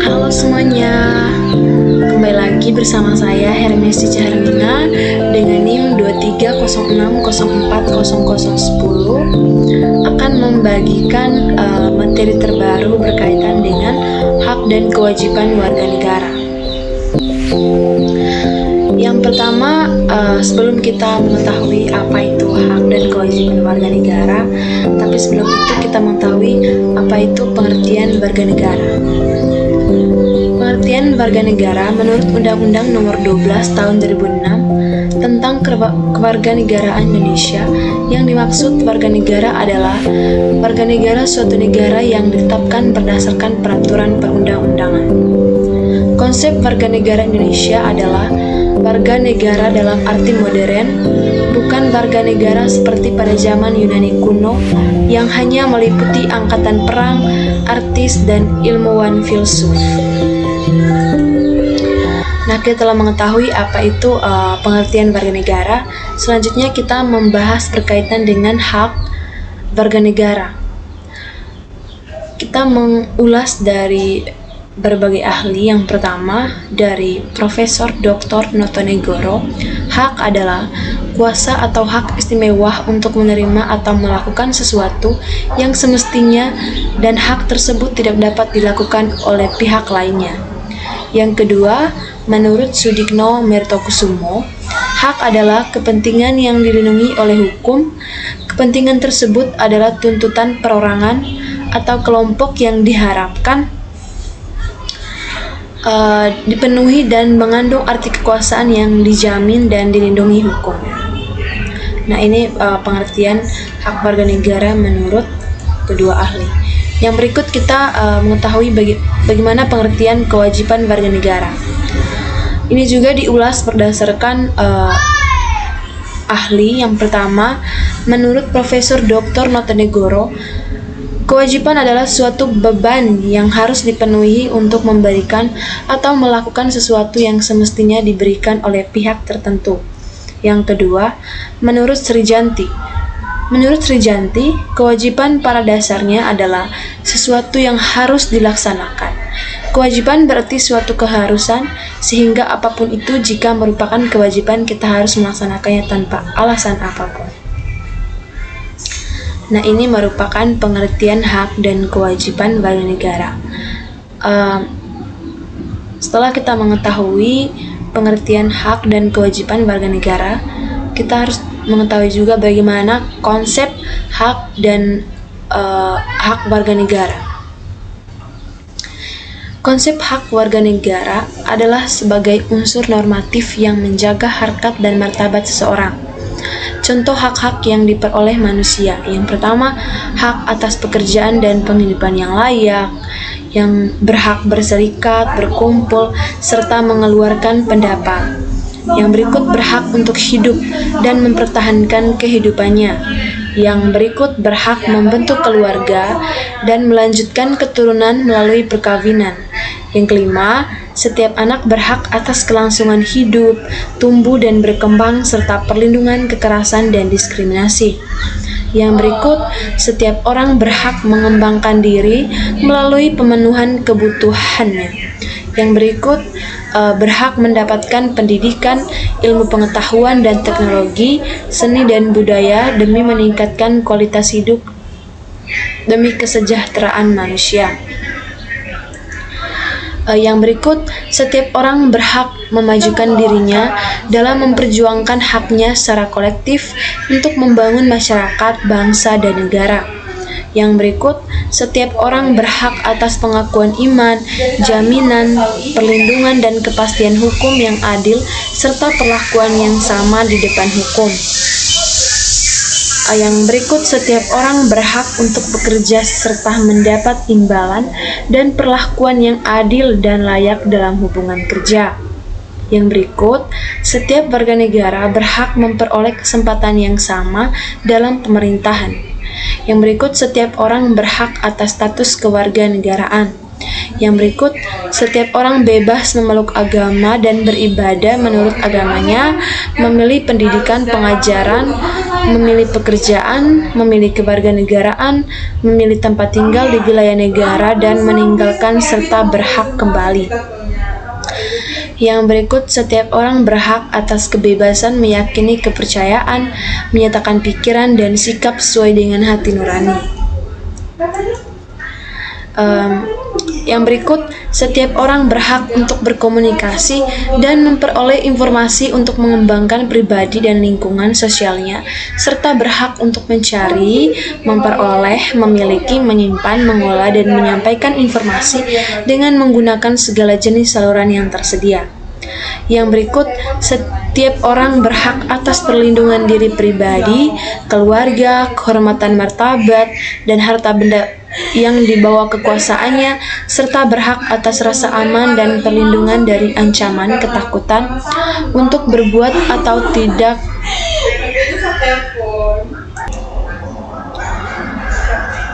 Halo semuanya, kembali lagi bersama saya Hermes Cica Hermina dengan NIM 2306040010 akan membagikan materi terbaru berkaitan dengan hak dan kewajiban warga negara. Yang pertama, sebelum kita mengetahui apa itu hak dan kewajiban warga negara, tapi sebelum itu kita mengetahui apa itu pengertian warga negara. Pengertian warga negara menurut Undang-Undang Nomor 12 Tahun 2006 tentang Kewarganegaraan Indonesia, yang dimaksud warga negara adalah warga negara suatu negara yang ditetapkan berdasarkan peraturan perundang-undangan. Konsep warga negara Indonesia adalah warga negara dalam arti modern, bukan warga negara seperti pada zaman Yunani kuno yang hanya meliputi angkatan perang, artis, dan ilmuwan filsuf. Nah, kita telah mengetahui apa itu pengertian warga negara. Selanjutnya kita membahas berkaitan dengan hak warga negara. Kita mengulas dari berbagai ahli. Yang pertama dari Profesor Dr. Notonegoro, hak adalah kuasa atau hak istimewa untuk menerima atau melakukan sesuatu yang semestinya dan hak tersebut tidak dapat dilakukan oleh pihak lainnya. Yang kedua, menurut Sudikno Mertokusumo, hak adalah kepentingan yang dilindungi oleh hukum. Kepentingan tersebut adalah tuntutan perorangan atau kelompok yang diharapkan dipenuhi dan mengandung arti kekuasaan yang dijamin dan dilindungi hukum. Nah, ini pengertian hak warga negara menurut kedua ahli. Yang berikut kita mengetahui bagaimana pengertian kewajiban warga negara. Ini juga diulas berdasarkan ahli. Yang pertama, menurut Profesor Dr. Notonegoro, kewajiban adalah suatu beban yang harus dipenuhi untuk memberikan atau melakukan sesuatu yang semestinya diberikan oleh pihak tertentu. Yang kedua, menurut Srijanti, kewajiban pada dasarnya adalah sesuatu yang harus dilaksanakan. Kewajiban berarti suatu keharusan, sehingga apapun itu jika merupakan kewajiban kita harus melaksanakannya tanpa alasan apapun. Nah, ini merupakan pengertian hak dan kewajiban warga negara. Setelah kita mengetahui pengertian hak dan kewajiban warga negara, kita harus mengetahui juga bagaimana konsep hak dan hak warga negara. Konsep hak warga negara adalah sebagai unsur normatif yang menjaga harkat dan martabat seseorang. Contoh hak-hak yang diperoleh manusia. Yang pertama, hak atas pekerjaan dan penghidupan yang layak, yang berhak berserikat, berkumpul, serta mengeluarkan pendapat. Yang berikut berhak untuk hidup dan mempertahankan kehidupannya. Yang berikut berhak membentuk keluarga dan melanjutkan keturunan melalui perkawinan. Yang kelima, setiap anak berhak atas kelangsungan hidup, tumbuh dan berkembang, serta perlindungan kekerasan dan diskriminasi. Yang berikut, setiap orang berhak mengembangkan diri melalui pemenuhan kebutuhannya. Yang berikut, berhak mendapatkan pendidikan, ilmu pengetahuan dan teknologi, seni dan budaya demi meningkatkan kualitas hidup demi kesejahteraan manusia. Yang berikut, setiap orang berhak memajukan dirinya dalam memperjuangkan haknya secara kolektif untuk membangun masyarakat, bangsa, dan negara. Yang berikut, setiap orang berhak atas pengakuan iman, jaminan, perlindungan, dan kepastian hukum yang adil, serta perlakuan yang sama di depan hukum. Yang berikut, setiap orang berhak untuk bekerja serta mendapat imbalan dan perlakuan yang adil dan layak dalam hubungan kerja. Yang berikut, setiap warga negara berhak memperoleh kesempatan yang sama dalam pemerintahan. Yang berikut, setiap orang berhak atas status kewarganegaraan. Yang berikut, setiap orang bebas memeluk agama dan beribadah menurut agamanya, memilih pendidikan pengajaran, memilih pekerjaan, memilih kewarganegaraan, memilih tempat tinggal di wilayah negara, dan meninggalkan serta berhak kembali. Yang berikut, setiap orang berhak atas kebebasan meyakini kepercayaan, menyatakan pikiran dan sikap sesuai dengan hati nurani. Yang berikut, setiap orang berhak untuk berkomunikasi dan memperoleh informasi untuk mengembangkan pribadi dan lingkungan sosialnya, serta berhak untuk mencari, memperoleh, memiliki, menyimpan, mengolah, dan menyampaikan informasi dengan menggunakan segala jenis saluran yang tersedia. Yang berikut, setiap orang berhak atas perlindungan diri pribadi, keluarga, kehormatan martabat, dan harta benda yang dibawa kekuasaannya, serta berhak atas rasa aman dan perlindungan dari ancaman, ketakutan untuk berbuat atau tidak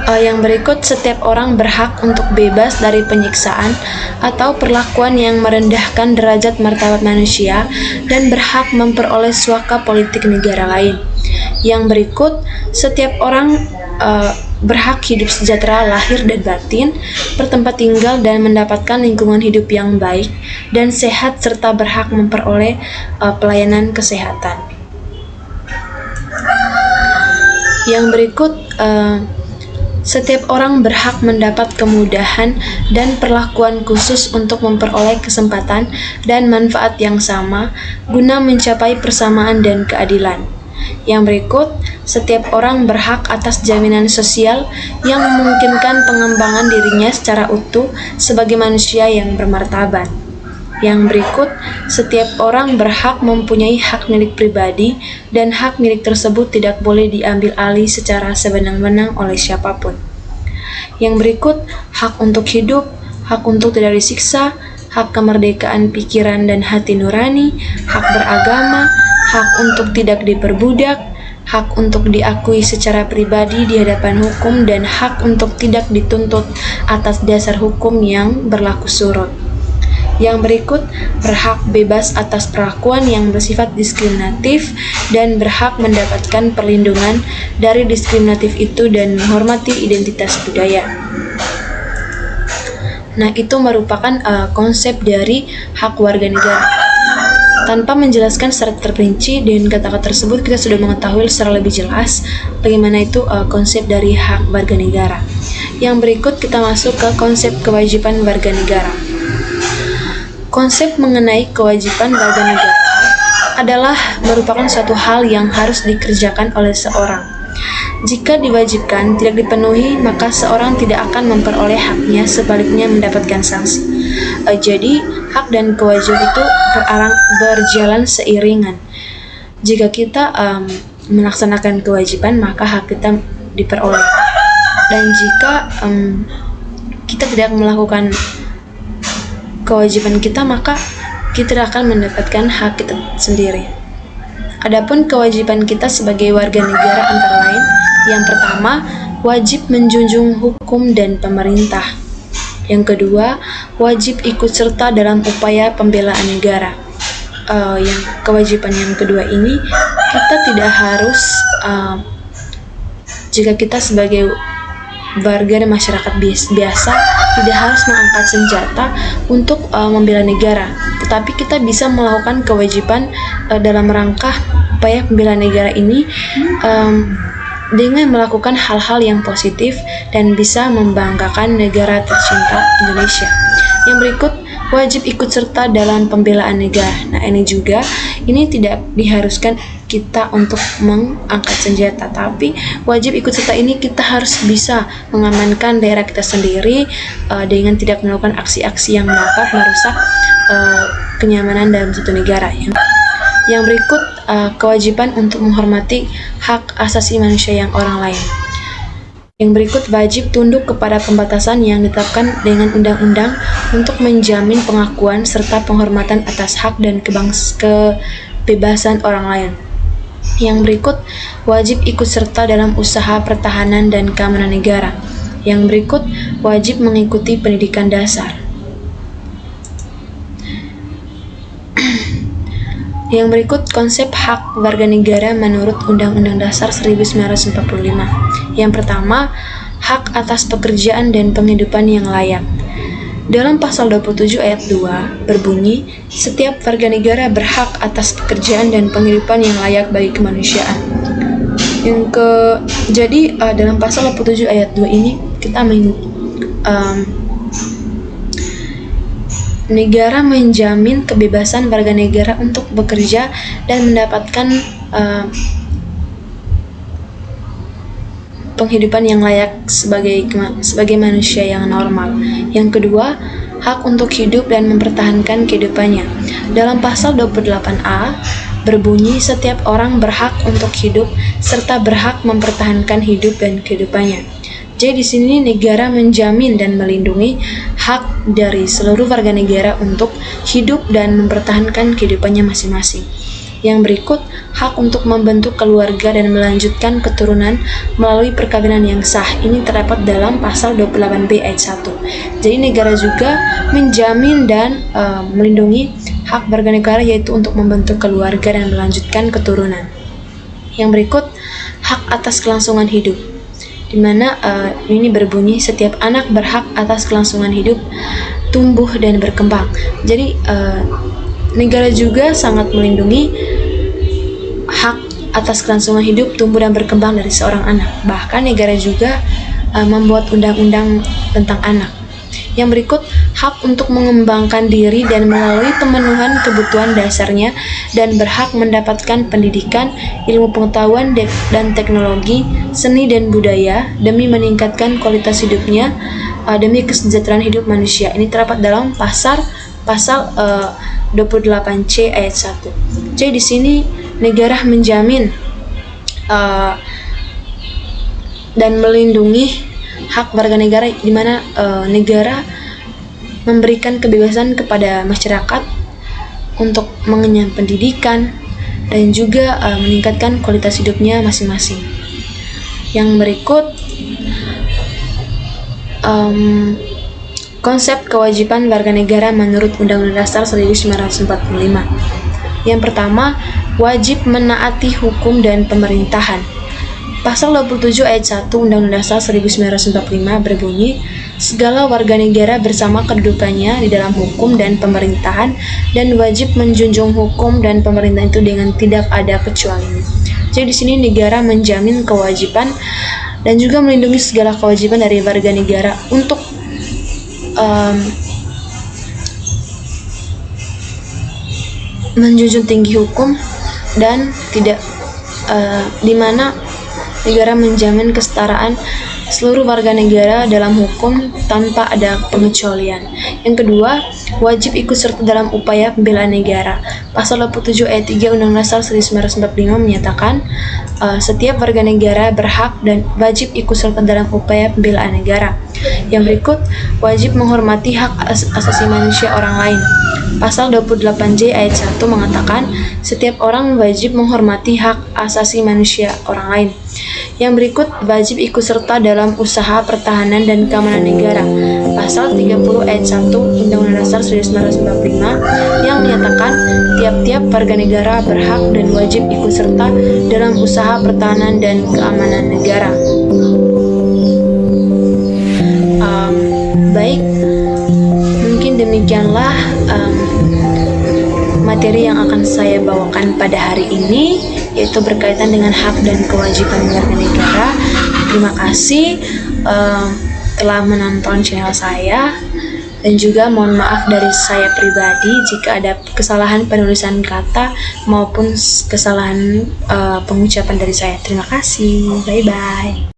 Yang berikut, setiap orang berhak untuk bebas dari penyiksaan atau perlakuan yang merendahkan derajat martabat manusia dan berhak memperoleh suaka politik negara lain. Yang berikut, setiap orang berhak hidup sejahtera lahir dan batin, bertempat tinggal dan mendapatkan lingkungan hidup yang baik dan sehat, serta berhak memperoleh pelayanan kesehatan. Yang berikut, setiap orang berhak mendapat kemudahan dan perlakuan khusus untuk memperoleh kesempatan dan manfaat yang sama guna mencapai persamaan dan keadilan. Yang berikut, setiap orang berhak atas jaminan sosial yang memungkinkan pengembangan dirinya secara utuh sebagai manusia yang bermartabat. Yang berikut, setiap orang berhak mempunyai hak milik pribadi dan hak milik tersebut tidak boleh diambil alih secara sewenang-wenang oleh siapapun. Yang berikut, hak untuk hidup, hak untuk tidak disiksa, hak kemerdekaan pikiran dan hati nurani, hak beragama, hak untuk tidak diperbudak, hak untuk diakui secara pribadi di hadapan hukum, dan hak untuk tidak dituntut atas dasar hukum yang berlaku surut. Yang berikut, berhak bebas atas perlakuan yang bersifat diskriminatif dan berhak mendapatkan perlindungan dari diskriminatif itu dan menghormati identitas budaya. Nah, itu merupakan konsep dari hak warga negara. Tanpa menjelaskan secara terperinci dengan kata-kata tersebut, kita sudah mengetahui secara lebih jelas bagaimana itu konsep dari hak warga negara. Yang berikut, kita masuk ke konsep kewajiban warga negara. Konsep mengenai kewajiban warga negara adalah merupakan suatu hal yang harus dikerjakan oleh seorang. Jika diwajibkan tidak dipenuhi, maka seorang tidak akan memperoleh haknya, sebaliknya mendapatkan sanksi. Jadi, hak dan kewajiban itu berjalan seiringan. Jika kita melaksanakan kewajiban, maka hak kita diperoleh. Dan jika kita tidak melakukan kewajiban kita, maka kita akan mendapatkan hak kita sendiri. Adapun kewajiban kita sebagai warga negara antara lain, yang pertama, wajib menjunjung hukum dan pemerintah. Yang kedua, wajib ikut serta dalam upaya pembelaan negara. Yang kewajiban yang kedua ini, kita tidak harus, jika kita sebagai warga dan masyarakat biasa tidak harus mengangkat senjata untuk membela negara, tetapi kita bisa melakukan kewajiban dalam rangka upaya pembelaan negara ini dengan melakukan hal-hal yang positif dan bisa membanggakan negara tercinta Indonesia. Yang berikut, wajib ikut serta dalam pembelaan negara. Nah, ini tidak diharuskan kita untuk mengangkat senjata, tapi wajib ikut serta ini kita harus bisa mengamankan daerah kita sendiri dengan tidak melakukan aksi-aksi yang dapat merusak kenyamanan dalam suatu negara. Yang berikut, kewajiban untuk menghormati hak asasi manusia yang orang lain. Yang berikut, wajib tunduk kepada pembatasan yang ditetapkan dengan undang-undang untuk menjamin pengakuan serta penghormatan atas hak dan kebebasan orang lain. Yang berikut, wajib ikut serta dalam usaha pertahanan dan keamanan negara. Yang berikut, wajib mengikuti pendidikan dasar. Yang berikut konsep hak warga negara menurut Undang-Undang Dasar 1945. Yang pertama, hak atas pekerjaan dan penghidupan yang layak. Dalam pasal 27 ayat 2 berbunyi, setiap warga negara berhak atas pekerjaan dan penghidupan yang layak bagi kemanusiaan. Jadi dalam pasal 27 ayat 2 ini kita negara menjamin kebebasan warga negara untuk bekerja dan mendapatkan penghidupan yang layak sebagai manusia yang normal. Yang kedua, hak untuk hidup dan mempertahankan kehidupannya. Dalam pasal 28A berbunyi setiap orang berhak untuk hidup serta berhak mempertahankan hidup dan kehidupannya. Jadi di sini negara menjamin dan melindungi hak dari seluruh warga negara untuk hidup dan mempertahankan kehidupannya masing-masing. Yang berikut, hak untuk membentuk keluarga dan melanjutkan keturunan melalui perkawinan yang sah. Ini terdapat dalam pasal 28B ayat 1. Jadi negara juga menjamin dan melindungi hak warga negara, yaitu untuk membentuk keluarga dan melanjutkan keturunan. Yang berikut, hak atas kelangsungan hidup, di mana ini berbunyi setiap anak berhak atas kelangsungan hidup, tumbuh dan berkembang. Jadi negara juga sangat melindungi hak atas kelangsungan hidup, tumbuh dan berkembang dari seorang anak. Bahkan negara juga membuat undang-undang tentang anak. Yang berikut, hak untuk mengembangkan diri dan melalui pemenuhan kebutuhan dasarnya dan berhak mendapatkan pendidikan, ilmu pengetahuan dan teknologi, seni dan budaya demi meningkatkan kualitas hidupnya, demi kesejahteraan hidup manusia. Ini terdapat dalam pasal 28C ayat 1. Jadi di sini negara menjamin dan melindungi hak warga negara, di mana negara memberikan kebebasan kepada masyarakat untuk mengenyam pendidikan dan juga meningkatkan kualitas hidupnya masing-masing. Yang berikut, konsep kewajiban warga negara menurut Undang-Undang Dasar 1945. Yang pertama, wajib menaati hukum dan pemerintahan. Pasal 27 ayat 1 Undang-Undang Dasar 1945 berbunyi, segala warga negara bersama kedudukannya di dalam hukum dan pemerintahan dan wajib menjunjung hukum dan pemerintahan itu dengan tidak ada kecualinya. Jadi di sini negara menjamin kewajiban dan juga melindungi segala kewajiban dari warga negara untuk menjunjung tinggi hukum dan tidak di mana negara menjamin kesetaraan seluruh warga negara dalam hukum tanpa ada pengecualian. Yang kedua, wajib ikut serta dalam upaya pembelaan negara. Pasal 27 ayat 3 Undang-Undang Dasar 1945 menyatakan setiap warga negara berhak dan wajib ikut serta dalam upaya pembelaan negara. Yang berikut, wajib menghormati hak asasi manusia orang lain. Pasal 28J ayat 1 mengatakan setiap orang wajib menghormati hak asasi manusia orang lain. Yang berikut, wajib ikut serta dalam usaha pertahanan dan keamanan negara. Pasal 30 ayat 1 Undang-Undang Dasar 1945 yang menyatakan tiap-tiap warga negara berhak dan wajib ikut serta dalam usaha pertahanan dan keamanan negara. Baik, mungkin demikianlah materi yang akan saya bawakan pada hari ini, yaitu berkaitan dengan hak dan kewajiban warga negara. Terima kasih telah menonton channel saya, dan juga mohon maaf dari saya pribadi jika ada kesalahan penulisan kata maupun kesalahan pengucapan dari saya. Terima kasih, bye-bye.